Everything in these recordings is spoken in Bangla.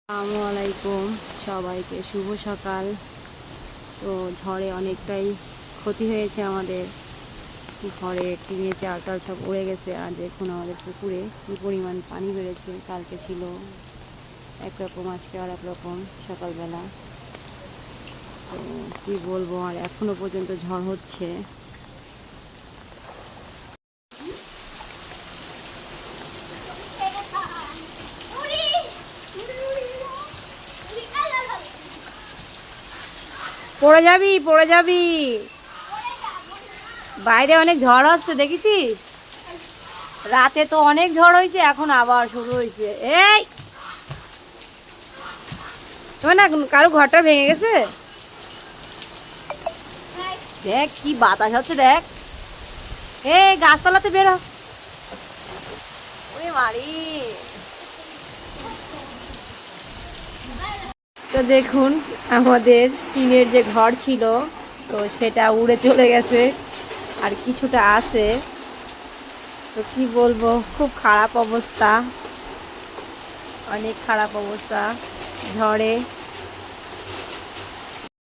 আসসালামু আলাইকুম, সবাইকে শুভ সকাল। তো ঝড়ে অনেকটাই ক্ষতি হয়েছে আমাদের। ঘরে টিনের চালটাল সব উড়ে গেছে। আর দেখুন আমাদের পুকুরে কী পরিমাণ পানি বেড়েছে। কালকে ছিল একরকম, আজকে আর একরকম সকালবেলা। তো কী বলবো, আর এখনও পর্যন্ত ঝড় হচ্ছে। পড়ে যাবি, পড়ে যাবি। বাইরে অনেক ঝড় হচ্ছে, দেখেছিস? রাতে তো অনেক ঝড় হয়েছে, এখন আবার শুরু হয়েছে। এই তোমার না কারো ঘরটা ভেঙে গেছে? দেখ কি বাতাস হচ্ছে, দেখ। এই গাছতলাতে বেরো। ওরে মারি। তো দেখুন আমাদের টিনের যে ঘর ছিল, তো সেটা উড়ে চলে গেছে। আর কিছুটা আছে। তো কি বলবো, খুব খারাপ অবস্থা, অনেক খারাপ অবস্থা ঝড়ে।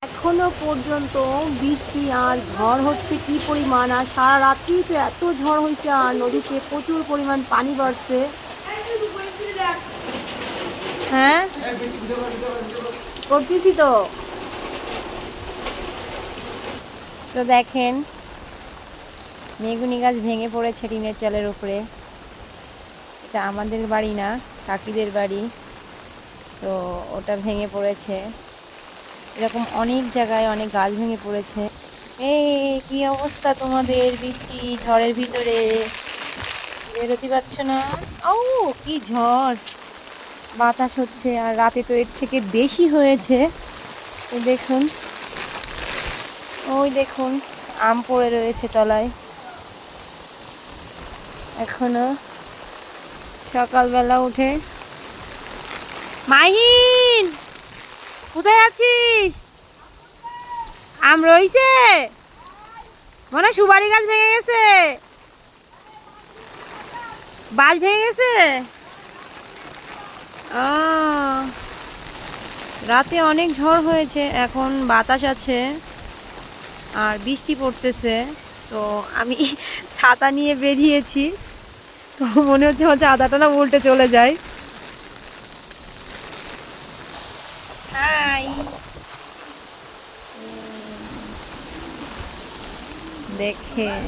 এখনো পর্যন্ত বৃষ্টি আর ঝড় হচ্ছে কি পরিমাণ। আর সারা রাত্রি তো এত ঝড় হয়েছে, আর নদীতে প্রচুর পরিমাণ পানি বাড়ছে। হ্যাঁ, করতেছি তো। তো দেখেন মেগুনি গাছ ভেঙে পড়েছে টিনের চালের উপরে। এটা আমাদের বাড়ি না, কাকিদের বাড়ি। তো ওটা ভেঙে পড়েছে। এরকম অনেক জায়গায় অনেক গাছ ভেঙে পড়েছে। এই কি অবস্থা তোমাদের বৃষ্টি ঝড়ের ভিতরে? বেরোতে পারছো না। ও কি ঝড়, বাতাস হচ্ছে। আর রাতে তো এর থেকে বেশি হয়েছে। তো দেখুন, ওই দেখুন আম পড়ে রয়েছে তলায়। এখনো সকালবেলা উঠে। মাহিন, কোথায় আছিস? আম রইছে? মনে হয় সুপারি গাছ ভেঙে গেছে, বাজ ভেঙে গেছে। ও, রাতে অনেক ঝড় হয়েছে, এখন বাতাস আছে আর বৃষ্টি পড়তেছে। তো আমি ছাতা নিয়ে বেরিয়েছি। তো মনে হচ্ছে আমার ছাতাটা না উল্টে চলে যায়। হাই, দেখেন।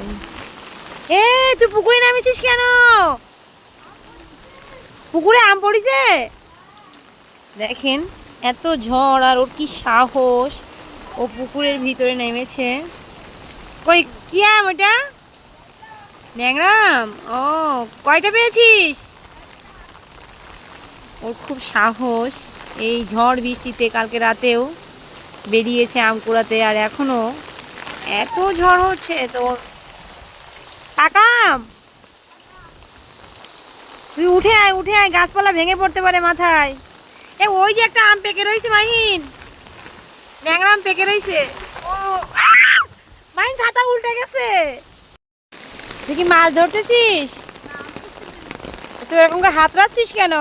এ তুই পুকুরে নামিছিস কেন? পুকুরে আম পড়িছে। দেখেন এত ঝড়, আর ওর কি সাহস, ও পুকুরের ভিতরে নেমেছে। কই কি আম ওটা? ন্যাংরাম। ও, কয়টা পেয়েছিস? ওর খুব সাহস। এই ঝড় বৃষ্টিতে কালকে রাতেও বেরিয়েছে আম কুড়াতে, আর এখনো এত ঝড় হচ্ছে। তোর টাকাম, তুই উঠে আয়, উঠে আয়, গাছপালা ভেঙে পড়তে পারে মাথায়। এ ওই যে একটা আম পেকে রয়েছে মাহিন, ন্যাংরা আম পেকে রয়েছে। ও মাহিন, ছাতা উল্টে গেছে। তুই কি মাছ ধরতেছিস? তুই এরকম করে হাত রাখছিস কেন?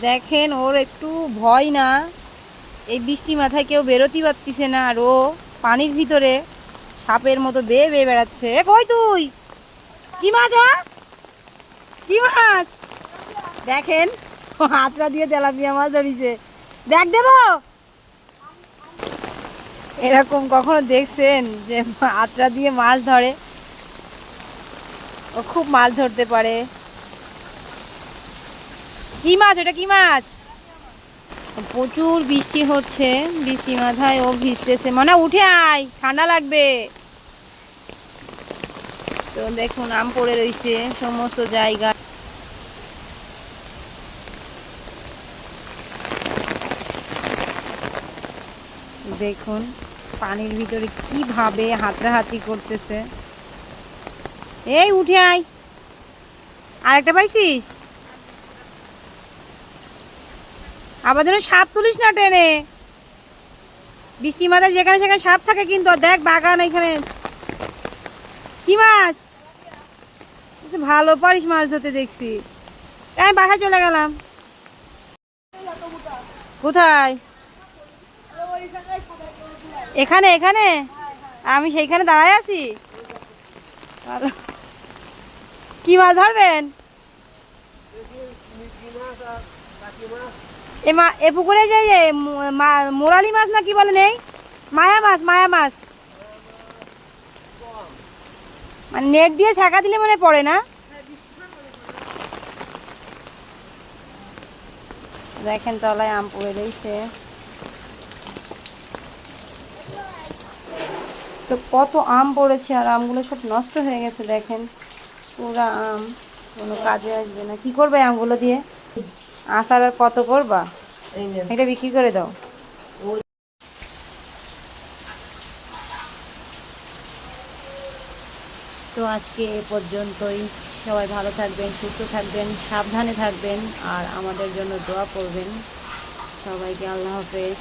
দেখেন ওর একটু ভয় না, এই বৃষ্টি মাথায় কেউ বেরোতে পারতিছে না, আর ও পানির ভিতরে সাপের মতো বেয়ে বেয়ে বেড়াচ্ছে। এ কই তুই? কি মাছ? কি মাছ? দেখেন ও হাতটা দিয়ে তেলাপিয়া মাছ ধরিছে। দেখ দেব। এরকম কখনো দেখছেন যে হাতটা দিয়ে মাছ ধরে? ও খুব মাছ ধরতে পারে। কি মাছ ওটা, কি মাছ? প্রচুর বৃষ্টি হচ্ছে, বৃষ্টি মাথায় ও ভিজতেছে। মনে উঠে আয়, ঠান্ডা লাগবে। তো দেখুন আম পড়ে রয়েছে সমস্ত জায়গা। দেখুন পানির ভিতরে কিভাবে হাতড়াহাতি করতেছে। এই উঠে আয়, আরেকটা পাইছিস? আবার যেন সাপ তুলিস না টেনে। বৃষ্টি মাথায় যেখানে সেখানে সাপ থাকে কিন্তু। দেখ বাগান এখানে। কি মাছ? ভালো পারিস মাছ ধরতে দেখছি। আমি বাসায় চলে গেলাম। কোথায়? এখানে এখানে আমি সেইখানে দাঁড়ায় আছি। কি মাছ ধরবেন? এ পুকুরে যে মোরালি মাছ না কি বলে নেই, মায়া মাছ, মায়া মাছ। মানে নেট দিয়ে ছাকা দিলে মনে পড়ে না। দেখেন তলায় আম পড়ে রয়েছে। তো কত আম পড়েছে, আর আমগুলো সব নষ্ট হয়ে গেছে। দেখেন পুরা আম, কোনো কাজে আসবে না। কি করবে আমগুলো দিয়ে? আচার আর কত করবা? এটা বিক্রি করে দাও। তো আজকে এ পর্যন্তই। সবাই ভালো থাকবেন, সুস্থ থাকবেন, সাবধানে থাকবেন, আর আমাদের জন্য দোয়া করবেন। সবাইকে আল্লাহ হাফেজ।